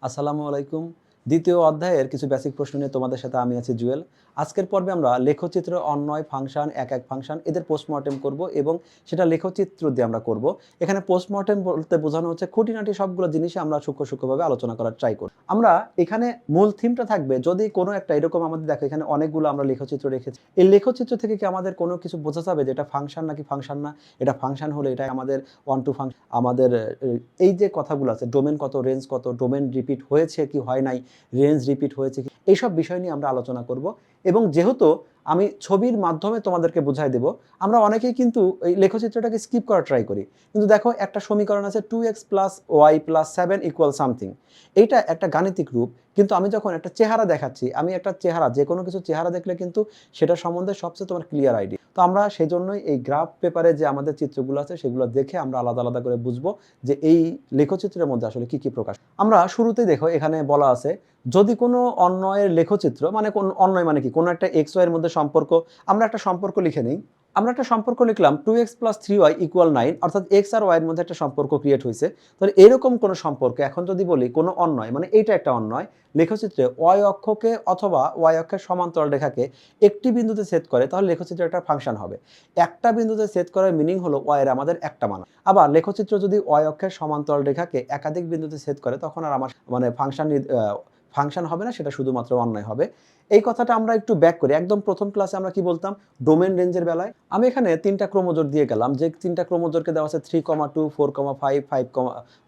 আসসালামু আলাইকুম। দ্বিতীয় অধ্যায়ের কিছু বেসিক প্রশ্ন নিয়ে তোমাদের সাথে আমি আছি জুয়েল। আজকের পর্বে আমরা লেখচিত্র, অন্বয়, ফাংশন, এক ফাংশন এদের পোস্টমর্টেম করব এবং সেটা লেখচিত্র দিয়ে আমরা করব। এখানে পোস্টমর্টেম বলতে বোঝানো হচ্ছে খুঁটিনাটি সবগুলো জিনিসই আমরা সূক্ষ্মভাবে আলোচনা করার ট্রাই করব। আমরা এখানে মূল থিমটা থাকবে যদি কোনো একটা এরকম আমাদের দেখো এখানে অনেকগুলো আমরা লেখচিত্র রেখেছি। এই লেখচিত্র থেকে কি আমাদের কোনো কিছু বোঝা যাবে যে এটা ফাংশন নাকি ফাংশন না? এটা ফাংশন হলে এটা আমাদের ওয়ান টু ফাংশন আমাদের এই যে কথাগুলো আছে ডোমেন কত, রেঞ্জ কত, ডোমেন রিপিট হয়েছে কি হয় নাই, রেঞ্জ রিপিট হয়েছে কি, এইসব বিষয় নিয়ে আমরা আলোচনা করব। এবং যেহেতু আমি ছবির মাধ্যমে তোমাদেরকে বুঝাই দেব, আমরা অনেকেই কিন্তু এই লেখচিত্রটাকে স্কিপ করার ট্রাই করি। কিন্তু দেখো একটা সমীকরণ আছে 2x + y + 7 = সামথিং। এইটা একটা গাণিতিক রূপ, কিন্তু আমি যখন একটা চেহারা দেখাচ্ছি, আমি একটা চেহারা যে কোনো কিছু চেহারা দেখলে কিন্তু সেটা সম্বন্ধে সবচেয়ে তোমার ক্লিয়ার আইডিয়া। তো আমরা সেই জন্যই এই গ্রাফ পেপারে যে আমাদের চিত্রগুলো আছে সেগুলো দেখে আমরা আলাদা আলাদা করে বুঝবো যে এই লেখচিত্রের মধ্যে আসলে কি কি প্রকাশ। আমরা শুরুতেই দেখো এখানে বলা আছে যদি কোনো অন্বয়ের লেখচিত্র মানে কোন অন্বয় মানে কি কোনো একটা এক্স ওয়াই এর মধ্যে সম্পর্ক, আমরা একটা সম্পর্ক লিখে নিই। আমরা একটা সম্পর্ক লিখলাম 2x + 3y = 9, অর্থাৎ এক্স আর ওয়াই এর মধ্যে একটা সম্পর্ক ক্রিয়েট হয়েছে। তাহলে এরকম কোনো সম্পর্ক এখন যদি বলি কোনো অন্বয় মানে এইটা একটা অন্বয় লেখচিত্রে ওয়াই অক্ষকে অথবা ওয়াই অক্ষের সমান্তরাল রেখাকে একটি বিন্দুতে ছেদ করে, তাহলে লেখচিত্রে একটা ফাংশন হবে। একটা বিন্দুতে ছেদ করার মিনিং হলো ওয়াই এর আমাদের একটা মান। আবার লেখচিত্র যদি ওয়াই অক্ষের সমান্তরাল রেখাকে একাধিক বিন্দুতে ছেদ করে তখন আর আমার মানে ফাংশন হবে না, সেটা শুধুমাত্র অন্যায় হবে। এই কথাটা আমরা একটু ব্যাক করি। একদম প্রথম ক্লাসে আমরা কি বলতাম ডোমেন রেঞ্জের বেলায়? আমি এখানে 3টা ক্রোমোজোর দিয়ে গেলাম, যে 3টা ক্রোমোজোরকে দেওয়া আছে 3,2, 4,5,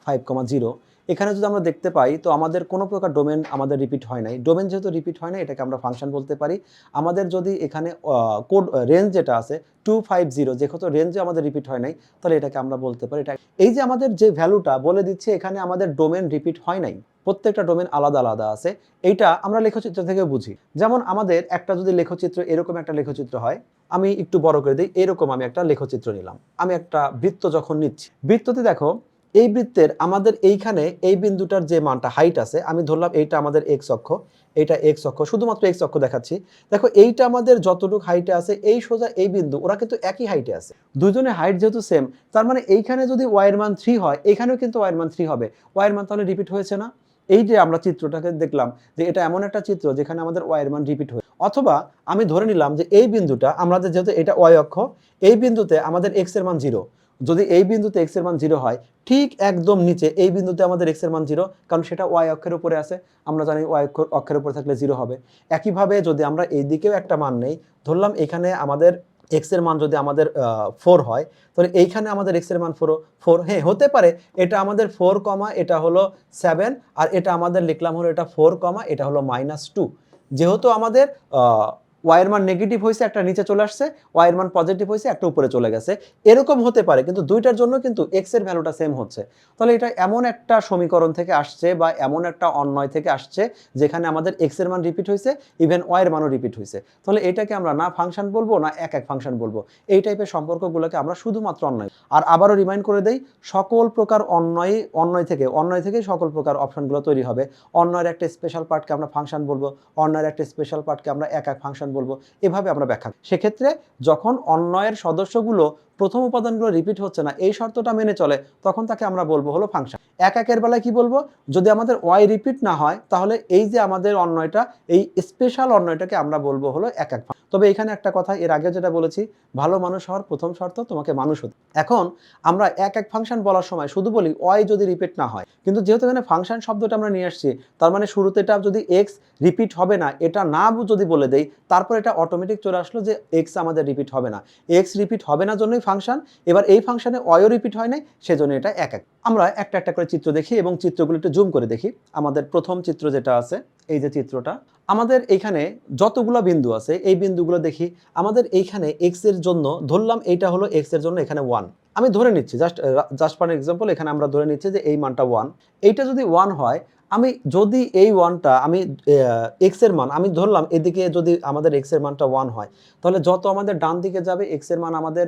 5,0। এখানে যদি আমরা দেখতে পাই তো আমাদের কোনো প্রকার ডোমেন আমাদের রিপিট হয় নাই। ডোমেন যেহেতু রিপিট হয় না এটাকে আমরা ফাংশন বলতে পারি। আমাদের যদি এখানে কোড রেঞ্জ যেটা আছে 250 যেহেতু রেঞ্জে আমাদের রিপিট হয় নাই, তাহলে এটাকে আমরা বলতে পারি এটা। এই যে আমাদের যে ভ্যালুটা বলে দিচ্ছে এখানে আমাদের ডোমেন রিপিট হয় নাই, প্রত্যেকটা ডোমেন আলাদা আলাদা আছে। এইটা আমরা লেখচিত্র থেকে বুঝি। যেমন আমাদের একটা যদি লেখচিত্র এরকম একটা লেখচিত্র হয়, আমি একটু বড় করে দিই, এরকম আমি একটা লেখচিত্র নিলাম। আমি একটা বৃত্ত যখন নিচ্ছি, বৃত্ততে দেখো এই বৃত্তের আমাদের এইখানে এই বিন্দুটার যে মানটা হাইট আছে, আমি ধরলাম এইটা আমাদের এক্স অক্ষ, এইটা এক্স অক্ষ, শুধুমাত্র এক্স অক্ষ দেখাচ্ছি। দেখো এইটা আমাদের যতটুকু হাইটে আছে এই সোজা এই বিন্দু ওরা কিন্তু একই হাইটে আছে, দুজনের হাইট যেহেতু সেম, তার মানে এইখানে যদি ওয়াই এর মান 3 হয় এখানেও কিন্তু ওয়াই এর মান 3 হবে। ওয়াই এর মান তাহলে রিপিট হয়েছে না? এই যে আমরা চিত্রটাকে দেখলাম যে এটা এমন একটা চিত্র যেখানে আমাদের ওয়াই এর মান রিপিট হয়। অথবা আমি ধরে নিলাম যে এই বিন্দুটা আমাদের যেহেতু এটা ওয়াই অক্ষ, এই বিন্দুতে আমাদের এক্স এর মান 0। যদি এই বিন্দুতে এক্স এর মান 0 হয়, ঠিক একদম নিচে এই বিন্দুতে আমাদের এক্স এর মান 0, কারণ সেটা ওয়াই অক্ষের উপরে আছে। আমরা জানি ওয়াই অক্ষের উপরে থাকলে 0 হবে। একইভাবে যদি আমরা এই দিকেও একটা মান নেই, ধরলাম এখানে আমাদের এক্স এর মান যদি আমাদের 4 হয়, তাহলে এইখানে আমাদের এক্স এর মান 4। হ্যাঁ, হতে পারে এটা আমাদের 4, এটা হলো 7, আর এটা আমাদের লিখলাম হলো এটা 4, এটা হলো -2। যেহেতু আমাদের ওয়াই এর মান নেগেটিভ হয়েছে একটা নিচে চলে আসছে, ওয়াই এর মান পজিটিভ হয়েছে একটা উপরে চলে গেছে। এরকম হতে পারে, কিন্তু দুইটার জন্য কিন্তু এক্স এর ভ্যালুটা সেম হচ্ছে। তাহলে এটা এমন একটা সমীকরণ থেকে আসছে বা এমন একটা অন্বয় থেকে আসছে যেখানে আমাদের এক্স এর মান রিপিট হয়েছে, ইভেন ওয়াই এর মানও রিপিট হয়েছে। তাহলে এটাকে আমরা না ফাংশন বলবো না এক ফাংশন বলবো। এই টাইপের সম্পর্কগুলোকে আমরা শুধুমাত্র অন্বয়। আর আবারও রিমাইন্ড করে দেই, সকল প্রকার অন্বয় থেকে সকল প্রকার অপশনগুলো তৈরি হবে। অন্বয়ের একটা স্পেশাল পার্টকে আমরা ফাংশন বলবো, অন্যয়ের একটা স্পেশাল পার্টকে আমরা এক ফাংশন বলবো। এভাবে আমরা ব্যাখ্যা। সেক্ষেত্রে যখন অন্যয়ের সদস্যগুলো প্রথম উপাদানগুলো রিপিট হচ্ছে না এই শর্তটা মেনে চলে, তখন তাকে আমরা বলবো হলো ফাংশন। একের বেলায় কি বলবো, যদি আমাদের ওয়াই রিপিট না হয় তাহলে এই যে আমাদের অন্যয়টা, এই স্পেশাল অন্যয়টাকে আমরা বলবো হলো এক ফাংশন। তবে এখানে একটা কথা, এর আগে যেটা বলেছি, ভালো মানুষ হওয়ার প্রথম শর্ত তোমাকে মানুষ হতে। এখন আমরা এক ফাংশন বলার সময় শুধু বলি ওয়াই যদি রিপিট না হয়, কিন্তু যেহেতু এখানে ফাংশন শব্দটা আমরা নিয়ে আসছি, তার মানে শুরুতে এটা যদি এক্স রিপিট হবে না এটা না যদি বলে দেই, তারপর এটা অটোমেটিক চলে আসলো যে এক্স আমাদের রিপিট হবে না। এক্স রিপিট হবে না জন্যই ফাংশন। এবার এই ফাংশনে ওয়াইও রিপিট হয় নাই, সেজন্য এটা এক। আমরা একটা একটা করে চিত্র দেখি এবং চিত্রগুলো একটু জুম করে দেখি। আমাদের প্রথম চিত্র যেটা আছে, এই যে চিত্রটা, আমাদের এইখানে যতগুলো বিন্দু আছে এই বিন্দুগুলো দেখি। আমাদের এইখানে এক্স এর জন্য ধরলাম এইটা হলো এক্স এর জন্য এখানে 1। আমি ধরে নিচ্ছি জাস্ট ফর এক্সাম্পল, এখানে আমরা ধরে নিচ্ছি যে এই মানটা 1। এইটা যদি 1 হয়, আমি যদি এই 1টা আমি এক্স এর মান আমি ধরলাম, এদিকে যদি আমাদের এক্স এর মানটা 1 হয়, তাহলে যত আমাদের ডান দিকে যাবে এক্স এর মান আমাদের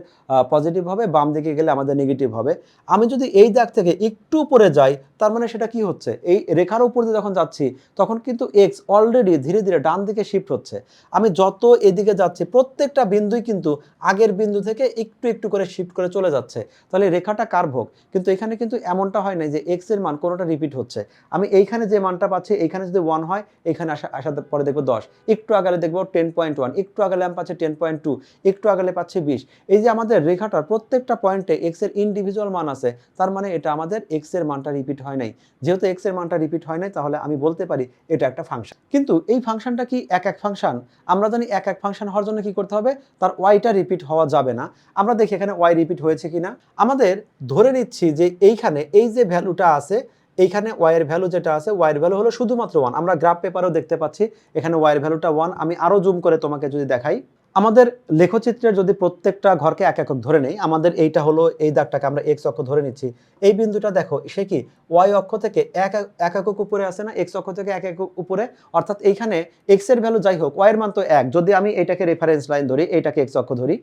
পজিটিভ হবে, বাম দিকে গেলে আমাদের নেগেটিভ হবে। আমি যদি এই দাগ থেকে একটু উপরে যাই, তার মানে সেটা কি হচ্ছে, এই রেখার উপর দিয়ে যখন যাচ্ছি তখন কিন্তু এক্স অলরেডি ধীরে ধীরে ডান দিকে শিফট হচ্ছে। আমি যত এদিকে যাচ্ছি প্রত্যেকটা বিন্দুই কিন্তু আগের বিন্দু থেকে একটু একটু করে শিফট করে চলে যাচ্ছে। তাহলে রেখাটা কার্ভ হোক, কিন্তু এখানে কিন্তু এমনটা হয় না যে এক্স এর মান কোনোটা রিপিট হচ্ছে। আমি এইখানে এইখানে যে মানটা পাচ্ছি এইখানে যদি 1 হয় এখানে আসার পরে দেখবো 10, একটু আগালে দেখবো 10.1, একটু আগালে আমি পাচ্ছি 10.2, একটু আগালে পাচ্ছি 20। এই যে আমাদের রেখাটার প্রত্যেকটা পয়েন্টে এক্স এর ইন্ডিভিজুয়াল মান আছে, তার মানে এটা আমাদের এক্স এর মানটা রিপিট হয় নাই। যেহেতু এক্স এর মানটা রিপিট হয় নাই তাহলে আমি বলতে পারি এটা একটা ফাংশন। কিন্তু এই ফাংশনটা কি এক ফাংশন? আমরা জানি এক ফাংশন হওয়ার জন্য কি করতে হবে, তার ওয়াইটা রিপিট হওয়া যাবে না। আমরা দেখি এখানে ওয়াই রিপিট হয়েছে কিনা। আমাদের ধরে নিচ্ছি যে এইখানে এই যে ভ্যালুটা আছে, এইখানে ওয়াই এর ভ্যালু যেটা আছে, ওয়াই এর ভ্যালু হলো শুধুমাত্র 1। আমরা গ্রাফ পেপারেও দেখতে পাচ্ছি এখানে ওয়াই এর ভ্যালুটা 1। আমি আরো জুম করে তোমাকে যদি দেখাই, আমাদের লেখচিত্রের যদি প্রত্যেকটা ঘরকে এক একক ধরে নেই, আমাদের এইটা হলো এই দাগটাকে আমরা এক্স অক্ষ ধরে নিচ্ছি। এই বিন্দুটা দেখো সে কি ওয়াই অক্ষ থেকে এক একক উপরে আছে না, এক্স অক্ষ থেকে এক একক উপরে, অর্থাৎ এইখানে এক্স এর ভ্যালু যাই হোক ওয়াই এর মান তো 1। যদি আমি এটাকে রেফারেন্স লাইন ধরি, এইটাকে এক্স অক্ষ ধরি,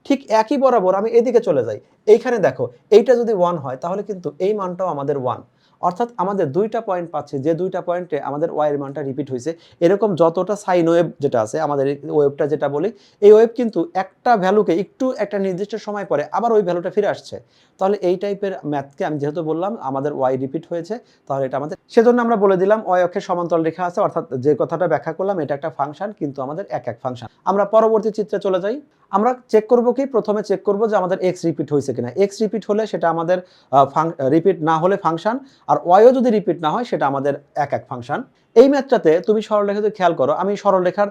ঠিক একই বরাবর আমি এদিকে চলে যাই, এইখানে দেখো এইটা যদি 1 হয় তাহলে কিন্তু এই মানটাও আমাদের 1। অর্থাৎ আমাদের দুইটা পয়েন্ট পাচ্ছি, যে দুইটা পয়েন্টে আমাদের ওয়াই এর মানটা রিপিট হয়েছে। এরকম যতটা সাইন ওয়েভ যেটা আছে, আমাদের ওয়েভটা যেটা বলি, এই ওয়েভ কিন্তু একটা ভ্যালুকে একটু একটা নির্দিষ্ট সময় পরে আবার ওই ভ্যালুটা ফিরে আসছে। তাহলে এই টাইপের ম্যাথকে আমি যেহেতু বললাম আমাদের ওয়াই রিপিট হয়েছে, তাহলে এটা আমাদের, সেজন্য আমরা বলে দিলাম ওয়াই অক্ষের সমান্তরাল রেখা আছে, অর্থাৎ যে কথাটা ব্যাখ্যা করলাম এটা একটা ফাংশন, কিন্তু আমাদের এক ফাংশন। আমরা পরবর্তী চিত্রে চলে যাই। আমরা চেক করব কি, প্রথমে চেক করব যে আমাদের এক্স রিপিট হয়েছে কিনা। এক্স রিপিট হলে সেটা আমাদের রিপিট না হলে ফাংশন, আর ওয়াইও যদি রিপিট না হয় সেটা আমাদের এক ফাংশন। এই ম্যাথটাতে তুমি সরলরেখা যদি খেয়াল করো, আমি সরলরেখার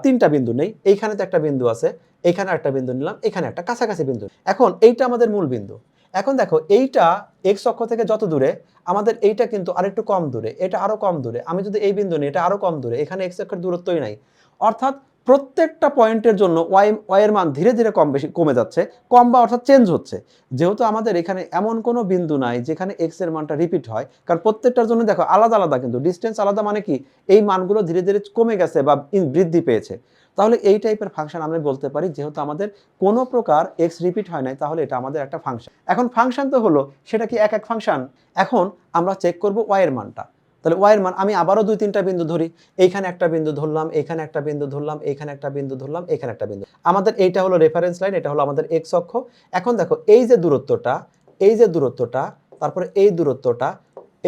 3টা বিন্দু নেই। এইখানে তো একটা বিন্দু আছে, এখানে একটা বিন্দু নিলাম, এখানে একটা কাছাকাছি বিন্দু। এখন এইটা আমাদের মূল বিন্দু। এখন দেখো এইটা এক্স অক্ষ থেকে যত দূরে, আমাদের এইটা কিন্তু আরেকটু কম দূরে, এটা আরো কম দূরে। আমি যদি এই বিন্দু নিই, এটা আরো কম দূরে, এখানে এক্স অক্ষের দূরত্বই নাই। অর্থাৎ প্রত্যেকটা পয়েন্টের জন্য ওয়াই এর মান ধীরে ধীরে কম বেশি কমে যাচ্ছে, কম বা অর্থাৎ চেঞ্জ হচ্ছে। যেহেতু আমাদের এখানে এমন কোনো বিন্দু নাই যেখানে এক্স এর মানটা রিপিট হয়, কারণ প্রত্যেকটার জন্য দেখো আলাদা আলাদা, কিন্তু ডিস্টেন্স আলাদা, মানে কি এই মানগুলো ধীরে ধীরে কমে গেছে বা বৃদ্ধি পেয়েছে। তাহলে এই টাইপের ফাংশন আমরা বলতে পারি, যেহেতু আমাদের কোনো প্রকার এক্স রিপিট হয় নাই, তাহলে এটা আমাদের একটা ফাংশন। এখন ফাংশন তো হলো, সেটা কি এক ফাংশন? এখন আমরা চেক করব ওয়াই এর মানটা। তাহলে ওয়াই এর মান আমি আবারও 2-3টা বিন্দু ধরি। এইখানে একটা বিন্দু ধরলাম, এখানে একটা বিন্দু ধরলাম, এইখানে একটা বিন্দু ধরলাম, এখানে একটা বিন্দু। আমাদের এইটা হলো রেফারেন্স লাইন, এটা হলো আমাদের এক্স অক্ষ। এখন দেখো এই যে দূরত্বটা, এই যে দূরত্বটা, তারপরে এই দূরত্বটা,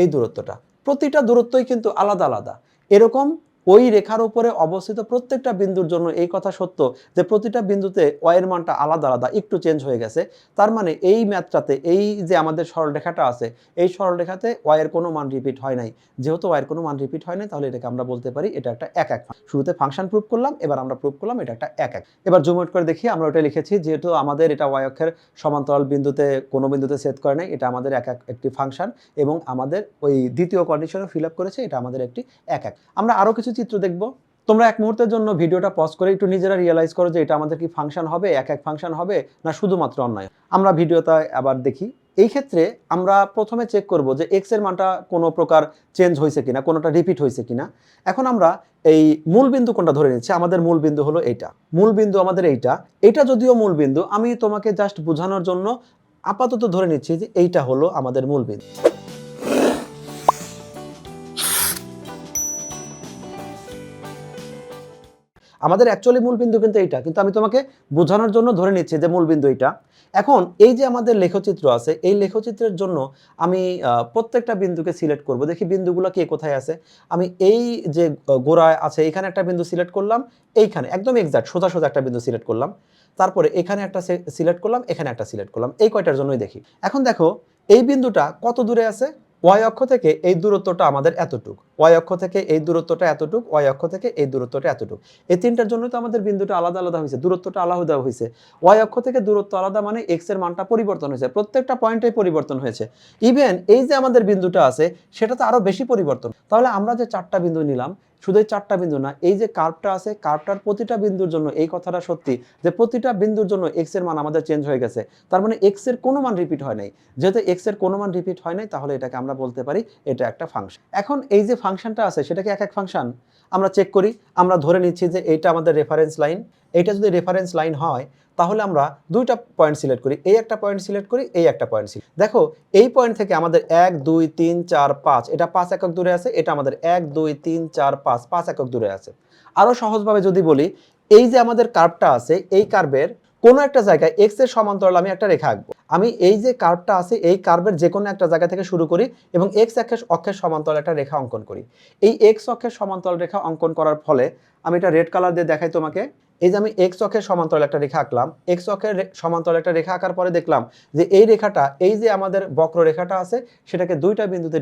এই দূরত্বটা, প্রতিটা দূরত্বই কিন্তু আলাদা আলাদা। এরকম ওই রেখার উপরে অবস্থিত প্রত্যেকটা বিন্দুর জন্য এই কথা সত্য যে প্রতিটা বিন্দুতে ওয়াই এর মানটা আলাদা আলাদা, একটু চেঞ্জ হয়ে গেছে। তার মানে এই ম্যাথটাতে এই যে আমাদের সরলরেখাটা আছে, এই সরলরেখাতে ওয়াই এর কোনো মান রিপিট হয় নাই। যেহেতু ওয়াই এর কোনো মান রিপিট হয় নাই, তাহলে এটাকে আমরা বলতে পারি এটা একটা এক শুরুতে ফাংশন প্রুভ করলাম, এবার আমরা প্রুভ করলাম এটা একটা এক। এবার জুম আউট করে দেখি, আমরা ওটা লিখেছি যেহেতু আমাদের এটা ওয়াই অক্ষের সমান্তরাল বিন্দুতে কোনো বিন্দুতে সেট করে নাই, এটা আমাদের একটি ফাংশন, এবং আমাদের ওই দ্বিতীয় কন্ডিশনে ফিল আপ করেছে, এটা আমাদের একটি এক। আমরা আরো কিছু চিত্র দেখব। তোমরা এক মুহূর্তের জন্য ভিডিওটা পজ করে একটু নিজেরা রিয়েলাইজ করো যে এটা আমাদের কি ফাংশন হবে, এক ফাংশন হবে, না শুধুমাত্র অন্যায়। আমরা ভিডিওটা আবার দেখি। এই ক্ষেত্রে আমরা প্রথমে চেক করব যে এক্স এর মানটা কোনো প্রকার চেঞ্জ হয়েছে কিনা, কোনোটা রিপিট হয়েছে কিনা। এখন আমরা এই মূল বিন্দু কোনটা ধরে নিচ্ছি, আমাদের মূল বিন্দু হলো এইটা। মূল বিন্দু আমাদের এইটা যদিও মূল বিন্দু, আমি তোমাকে জাস্ট বোঝানোর জন্য আপাতত ধরে নিচ্ছি যে এইটা হলো আমাদের মূল বিন্দু। আমাদের অ্যাকচুয়ালি মূল বিন্দু কিন্তু এইটা, কিন্তু আমি তোমাকে বোঝানোর জন্য ধরে নিচ্ছি যে মূল বিন্দু এইটা। এখন এই যে আমাদের লেখচিত্র আছে, এই লেখচিত্রের জন্য আমি প্রত্যেকটা বিন্দুকে সিলেক্ট করব। দেখি বিন্দুগুলো কে কোথায় আছে। আমি এই যে গোড়ায় আছে এখানে একটা বিন্দু সিলেক্ট করলাম, এইখানে একদম এক্সাক্ট সোজা সোজা একটা বিন্দু সিলেক্ট করলাম, তারপরে এখানে একটা সিলেক্ট করলাম, এখানে একটা সিলেক্ট করলাম, এই কয়টার জন্যই দেখি। এখন দেখো এই বিন্দুটা কত দূরে আছে, ওয়াই অক্ষ থেকে এই দূরত্বটা আমাদের এতটুক, ওয়াই অক্ষ থেকে এই দূরত্বটা এতটুক, ওয়াই অক্ষ থেকে এই দূরত্বটা এতটুক। এই তিনটার জন্য তো আমাদের বিন্দুটা আলাদা আলাদা হয়েছে, দূরত্বটা আলাদা হয়েছে। ওয়াই অক্ষ থেকে দূরত্ব আলাদা মানে এক্স এর মানটা পরিবর্তন হয়েছে, প্রত্যেকটা পয়েন্টেই পরিবর্তন হয়েছে। ইভেন এই যে আমাদের বিন্দুটা আছে সেটা তো আরো বেশি পরিবর্তন। তাহলে আমরা যে 4টা বিন্দু নিলাম, শুধু এই 4টা বিন্দু না, এই যে কার্ভটা আছে, কার্ভটার প্রতিটা বিন্দুর জন্য এই কথাটা সত্যি যে প্রতিটা বিন্দুর জন্য এক্স এর মান আমাদের চেঞ্জ হয়ে গেছে। তার মানে এক্স এর কোনো মান রিপিট হয় নাই। যেহেতু এক্স এর কোনো মান রিপিট হয় নাই, তাহলে এটাকে আমরা বলতে পারি এটা একটা ফাংশন। এখন এই যে ফাংশনটা আছে সেটা কি এক ফাংশন? আমরা চেক করি। আমরা ধরে নিচ্ছি যে এইটা আমাদের রেফারেন্স লাইন। এইটা যদি রেফারেন্স লাইন হয় তাহলে আমরা দুইটা পয়েন্ট সিলেক্ট করি, এই একটা পয়েন্ট সিলেক্ট করি, এই একটা পয়েন্ট সিলেক্ট। দেখো এই পয়েন্ট থেকে আমাদের 1 2 3 4 5, এটা 5 একক দূরে আছে, এটা আমাদের 1 2 3 4 5 একক দূরে আছে। আরো সহজভাবে যদি বলি, এই যে আমাদের কার্ভটা আছে, এই কার্ভের কোনো একটা জায়গায় এক্স এর সমান্তরাল আমি একটা রেখা আঁকবো। আমি এই যে কার্ভটা আছে এই কার্ভের যে কোনো একটা জায়গা থেকে শুরু করি এবং এক্স অক্ষের সমান্তরাল একটা রেখা অঙ্কন করি। এই এক্স অক্ষের সমান্তরাল রেখা অঙ্কন করার ফলে আমি এটা রেড কালার দিয়ে দেখাই তোমাকে। এই যে আমি এক্স অক্ষের সমান্তরাল একটা রেখা আঁকলাম, এক্স অক্ষের সমান্তরাল একটা রেখা আঁকার পরে দেখলাম যে এই রেখাটা এই যে আমাদের বক্ররেখাটা আছে সেটাকে দুইটা বিন্দুতে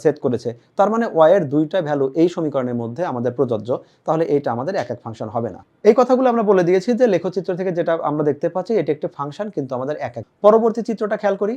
সেট করেছে। তার মানে ওয়াই এর দুইটা ভ্যালু এই সমীকরণের মধ্যে আমাদের প্রযোজ্য। তাহলে এইটা আমাদের এক এক ফাংশন হবে না। এই কথাগুলো আমরা বলে দিয়েছি যে লেখচিত্র থেকে যেটা আমরা দেখতে পাচ্ছি এটি একটি ফাংশন, কিন্তু আমাদের এক এক। পরবর্তী চিত্রটা খেয়াল করি।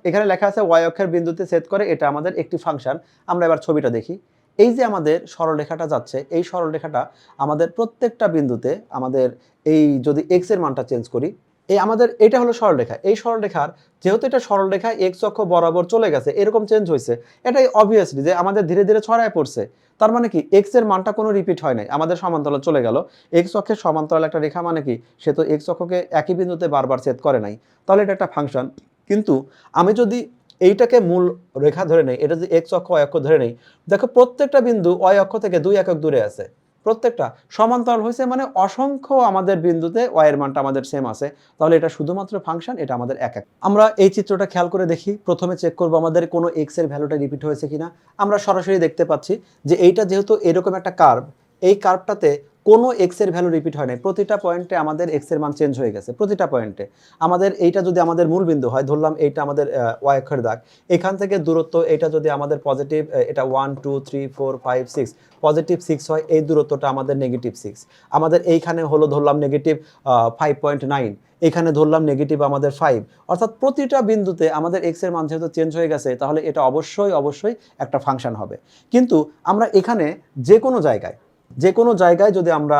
এখানে লেখা আছে ওয়াই অক্ষের বিন্দুতে সেট করে, এটা আমাদের একটি ফাংশন। আমরা এবার ছবিটা দেখি। এই যে আমাদের সরলরেখাটা যাচ্ছে, এই সরলরেখাটা আমাদের প্রত্যেকটা বিন্দুতে আমাদের এই যদি এক্স এর মানটা চেঞ্জ করি, এই আমাদের এটা হলো সরলরেখা। এই সরলরেখার যেহেতু এটা সরলরেখা এক্স অক্ষ বরাবর চলে গেছে, এরকম চেঞ্জ হয়েছে, এটাই অবভিয়াসলি যে আমাদের ধীরে ধীরে ছড়ায় পড়ছে। তার মানে কি এক্স এর মানটা কোনো রিপিট হয় নাই, আমাদের সমান্তরাল চলে গেল। এক্স অক্ষের সমান্তরাল একটা রেখা মানে কি, সে তো এক্স অক্ষকে একই বিন্দুতে বারবার ছেদ করে নাই, তাহলে এটা একটা ফাংশন। কিন্তু আমি যদি এইটাকে মূল রেখা ধরে নেই, এটা যদি এক্স অক্ষ ওয়াই অক্ষ ধরে নেই, দেখো প্রত্যেকটা বিন্দু ওয়াই অক্ষ থেকে 2 একক দূরে আছে, প্রত্যেকটা সমান্তরাল হয়েছে, মানে অসংখ্য আমাদের বিন্দুতে ওয়াই এর মানটা আমাদের সেম আছে। তাহলে এটা শুধুমাত্র ফাংশন, এটা আমাদের এক এক। আমরা এই চিত্রটা খেয়াল করে দেখি। প্রথমে চেক করব আমাদের কোনো এক্স এর ভ্যালুটা রিপিট হয়েছে কিনা। আমরা সরাসরি দেখতে পাচ্ছি যে এইটা যেহেতু এরকম একটা কার্ভ, এই কার্ভটাতে কোনো এক্স এর ভ্যালু রিপিট হয় নাই, প্রতিটা পয়েন্টে আমাদের এক্স এর মান চেঞ্জ হয়ে গেছে, প্রতিটা পয়েন্টে। আমাদের এইটা যদি আমাদের মূল বিন্দু হয়, ধরলাম এইটা আমাদের ওয়াই অক্ষের দাগ, এখান থেকে দূরত্ব এটা যদি আমাদের পজিটিভ, এটা 1 2 3 4 5 6 পজিটিভ 6 হয়, এই দূরত্বটা আমাদের নেগেটিভ 6। আমাদের এইখানে হলো ধরলাম নেগেটিভ 5.9, এখানে ধরলাম নেগেটিভ আমাদের 5। অর্থাৎ প্রতিটা বিন্দুতে আমাদের এক্স এর মান যেহেতু চেঞ্জ হয়ে গেছে, তাহলে এটা অবশ্যই একটা ফাংশন হবে। কিন্তু আমরা এখানে যে কোনো জায়গায় যদি আমরা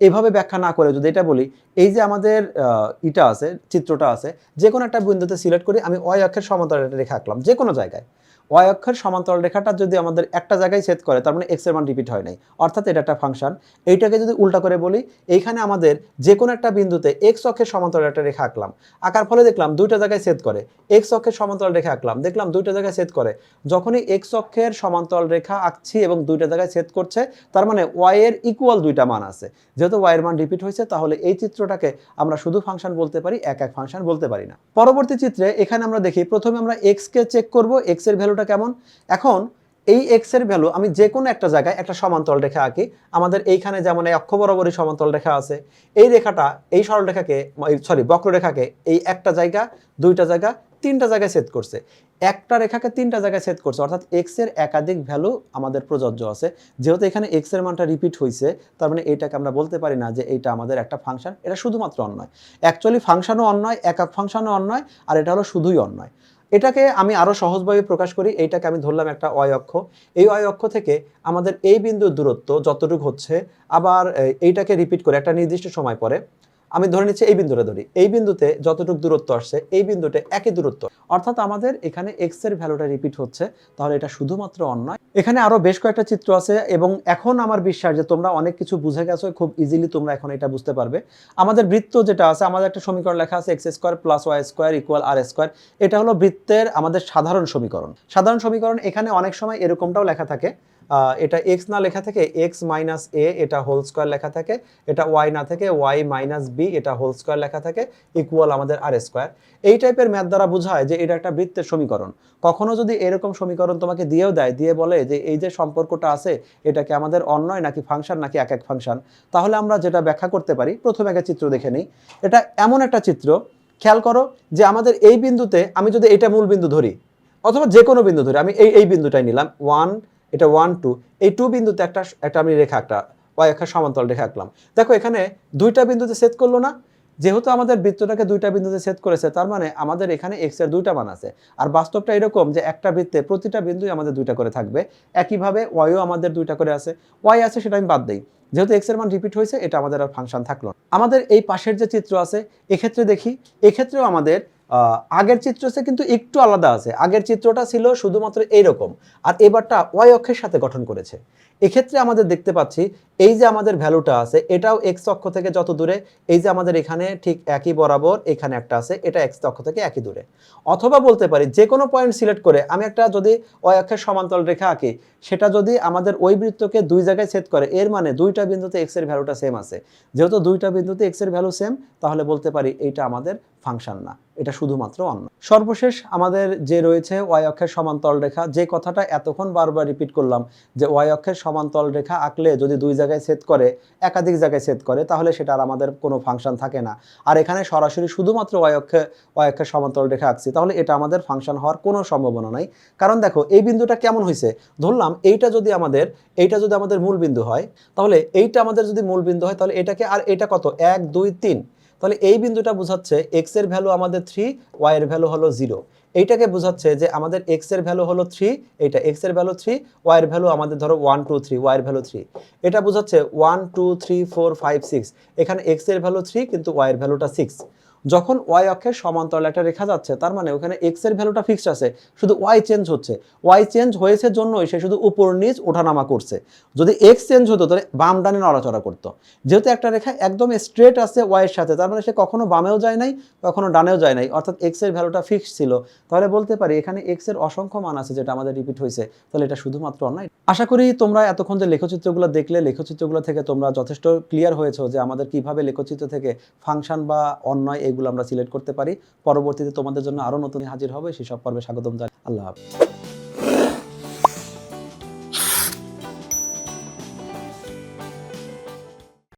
এভাবে ব্যাখ্যা না করে যদি এটা বলি, এই যে আমাদের ইটা আছে, চিত্রটা আছে, যে কোনো একটা বিন্দুতে সিলেক্ট করি, আমি ওয়াই অক্ষের সমান্তরাল রেখা আঁকলাম যে কোনো জায়গায়। ওয়াই অক্ষের সমান্তরাল রেখাটা যদি আমাদের একটা জায়গায় ছেদ করে, তার মানে এক্স এর মান রিপিট হয় নাই, অর্থাৎ এটা একটা ফাংশন। এইটাকে যদি উল্টা করে বলি, এইখানে আমাদের যে কোনো একটা বিন্দুতে এক্স অক্ষের সমান্তরাল একটা রেখা আঁকলাম, আঁকার ফলে দেখলাম দুইটা জায়গায় ছেদ করে। এক্স অক্ষের সমান্তরাল রেখা আঁকলাম, দেখলাম দুইটা জায়গায় ছেদ করে। যখনই এক্স অক্ষের সমান্তরাল রেখা আঁকছি এবং দুইটা জায়গায় ছেদ করছে, তার মানে ওয়াই এর ইকুয়াল দুইটা মান আছে। যেহেতু ওয়াই এর মান রিপিট হয়েছে, তাহলে এই চিত্রটাকে আমরা শুধু ফাংশন বলতে পারি, এক এক ফাংশন বলতে পারি না। পরবর্তী চিত্রে এখানে আমরা দেখি, প্রথমে আমরা এক্স কে চেক করব, এক্স এর ভ্যালুটা কেমন। এখন এই এক্স এর ভ্যালু আমি যে কোনো একটা জায়গায় একটা সমান্তরাল রেখা আঁকি। আমাদের এইখানে যেমন এই অক্ষ বরাবরই সমান্তরাল রেখা আছে, এই রেখাটা এই সরলরেখাকে বক্ররেখাকে এই একটা জায়গা, দুইটা জায়গা, তিনটা জায়গায় ছেদ করছে। একটা রেখাকে তিনটা জায়গায় ছেদ করছে, অর্থাৎ এক্স এর একাধিক ভ্যালু আমাদের প্রযোজ্য আছে। যেহেতু এখানে এক্স এর মানটা রিপিট হয়েছে, তার মানে এইটাকে আমরা বলতে পারি না যে এইটা আমাদের একটা ফাংশন। এটা শুধুমাত্র অন্যয়, অ্যাকচুয়ালি ফাংশনও অন্যয়, একক ফাংশনও অন্যয়, আর এটা হলো শুধুই অন্যয়। এটাকে আমি আরো সহজভাবে প্রকাশ করি। এইটাকে আমি ধরলাম একটা ওয়াই অক্ষ। এই ওয়াই অক্ষ থেকে আমাদের এই বিন্দুর দূরত্ব যতটুকু হচ্ছে, আবার এইটাকে রিপিট করে একটা নির্দিষ্ট সময় পরে আমি ধরে নিচ্ছি এই বিন্দুটা ধরি, এই বিন্দুতে যতটুকু দূরত্ব আসছে এই বিন্দুতে একই দূরত্ব, অর্থাৎ আমাদের এখানে এক্স এর ভ্যালুটা রিপিট হচ্ছে। তাহলে এটা শুধুমাত্র অন্যয়। এখানে আরো বেশ কয়েকটা চিত্র আছে এবং এখন আমার বিশ্বাস যে তোমরা অনেক কিছু বুঝে গেছো, খুব ইজিলি তোমরা এখন এটা বুঝতে পারবে। আমাদের বৃত্ত যেটা আছে, আমাদের একটা সমীকরণ লেখা আছে x square plus y square equal r square. এটা হলো বৃত্তের আমাদের সাধারণ সমীকরণ। এখানে অনেক সময় এরকমটাও লেখা থাকে, এটা এক্স না লেখা থেকে এক্স মাইনাস এ এটা হোল স্কোয়ার লেখা থাকে, এটা ওয়াই না থেকে ওয়াই মাইনাস বি এটা হোল স্কোয়ার লেখা থাকে ইকুয়াল আমাদের আর স্কোয়ার। এই টাইপের ম্যাথ দ্বারা বোঝায় যে এটা একটা বৃত্তের সমীকরণ। কখনো যদি এরকম সমীকরণ তোমাকে দিয়েও দেয়, দিয়ে বলে যে এই যে সম্পর্কটা আছে এটাকে আমাদের অন্যয় নাকি ফাংশন নাকি এক এক ফাংশন, তাহলে আমরা যেটা ব্যাখ্যা করতে পারি, প্রথমে একটা চিত্র দেখে নিই। এটা এমন একটা চিত্র, খেয়াল করো যে আমাদের এই বিন্দুতে আমি যদি এটা মূল বিন্দু ধরি, অথবা যে কোনো বিন্দু ধরি, আমি এই বিন্দুটাই নিলাম 1, এটা 1 2, এই 2 বিন্দুতে একটা আমি রেখা, একটা ওয়াই অক্ষের সমান্তরাল রেখা আঁকলাম। দেখো এখানে দুইটা বিন্দুতে ছেদ করলো না। যেহেতু আমাদের বৃত্তটাকে দুইটা বিন্দুতে ছেদ করেছে, তার মানে আমাদের এখানে এক্স এর দুইটা মান আছে। আর বাস্তবটা এরকম যে একটা বৃত্তে প্রতিটা বিন্দুই আমাদের দুইটা করে থাকবে। একইভাবে ওয়াইও আমাদের দুইটা করে আছে, ওয়াই আছে সেটা আমি বাদ দেই। যেহেতু এক্স এর মান রিপিট হয়েছে, এটা আমাদের আর ফাংশন থাকলো না। আমাদের এই পাশের যে চিত্র আছে, এক্ষেত্রে দেখি, এক্ষেত্রেও আমাদের আগের চিত্র সে কিন্তু একটু আলাদা আছে। আগের চিত্রটা ছিল শুধুমাত্র এইরকম, আর এবারটা ওয়াই অক্ষের সাথে গঠন করেছে। এক্ষেত্রে আমাদের দেখতে পাচ্ছি এই যে আমাদের ভ্যালুটা আছে এটাও এক্স অক্ষ থেকে যত দূরে, এই যে আমাদের এখানে ঠিক একই বরাবর এখানে একটা আছে, এটা এক্স অক্ষ থেকে একই দূরে। অথবা বলতে পারি যে কোনো পয়েন্ট সিলেক্ট করে আমি একটা যদি ওয়াই অক্ষের সমান্তরাল রেখা আঁকি, সেটা যদি আমাদের ওই বৃত্তকে দুই জায়গায় ছেদ করে, এর মানে দুইটা বিন্দুতে এক্স এর ভ্যালুটা সেম আছে। যেহেতু দুইটা বিন্দুতে এক্স এর ভ্যালু সেম, তাহলে বলতে পারি এইটা আমাদের ফাংশন না, এটা শুধুমাত্র অন্য। সর্বশেষ আমাদের যে রয়েছে ওয়াই অক্ষের সমান্তরাল রেখা, যে কথাটা এতক্ষণ বারবার রিপিট করলাম যে ওয়াই অক্ষের সমান্তরাল রেখা আঁকলে যদি দুই জায়গায় ছেদ করে, একাধিক জায়গায় ছেদ করে, তাহলে সেটা আর আমাদের কোনো ফাংশন থাকে না। আর এখানে সরাসরি শুধুমাত্র ওয়াই অক্ষের সমান্তরাল রেখা আঁকছি, তাহলে এটা আমাদের ফাংশন হওয়ার কোনো সম্ভাবনা নাই। কারণ দেখো এই বিন্দুটা কেমন হয়েছে, ধরলাম এইটা যদি আমাদের মূল বিন্দু হয়, তাহলে এইটা আমাদের যদি মূল বিন্দু হয়, তাহলে এটাকে, আর এটা কত, 1 2 3, তাহলে এই বিন্দুটা বোঝাচ্ছে এক্স এর ভ্যালু আমাদের 3, ওয়াই এর ভ্যালু হলো 0। এইটাকে বোঝাচ্ছে যে আমাদের এক্স এর ভ্যালু হলো 3, এইটা এক্স এর ভ্যালু 3, ওয়াই এর ভ্যালু আমাদের ধরো 1 2 3, ওয়াই এর ভ্যালু 3। এটা বোঝাচ্ছে 1 2 3 4 5 6, এখানে এক্স এর ভ্যালু 3 কিন্তু ওয়াই এর ভ্যালুটা 6। যখন ওয়াই অক্ষের সমান্তরাল একটা রেখা যাচ্ছে, তার মানে ওখানে এক্স এর ভ্যালুটা ফিক্সড আছে, শুধু ওয়াই চেঞ্জ হচ্ছে। ওয়াই চেঞ্জ হয়েছে জন্যই সে শুধু উপর নিচ ওঠানামা করছে। যদি এক্স চেঞ্জ হতো তাহলে বাম ডানে নড়াচড়া করতো। যেহেতু একটা রেখা একদম স্ট্রেট আছে ওয়াইয়ের সাথে, তার মানে সে কখনো বামেও যায় নাই, কখনো ডানেও যায় নাই, অর্থাৎ এক্স এর ভ্যালুটা ফিক্সড ছিল। তাহলে বলতে পারি এখানে এক্স এর অসংখ্য মান আছে যেটা আমাদের রিপিট হয়েছে, তাহলে এটা শুধুমাত্র অন্যায়। আশা করি তোমরা এতক্ষণ যে লেখচিত্রগুলো দেখলে, লেখচিত্রগুলো থেকে তোমরা যথেষ্ট ক্লিয়ার হয়েছো যে আমাদের কিভাবে লেখচিত্র থেকে ফাংশন বা অন্যায় এগুলো আমরা সিলেক্ট করতে পারি। পরবর্তীতে তোমাদের জন্য আরো নতুন হাজির হবে, সেসব পর্বে স্বাগতম জানাই। আল্লাহ হাফেজ।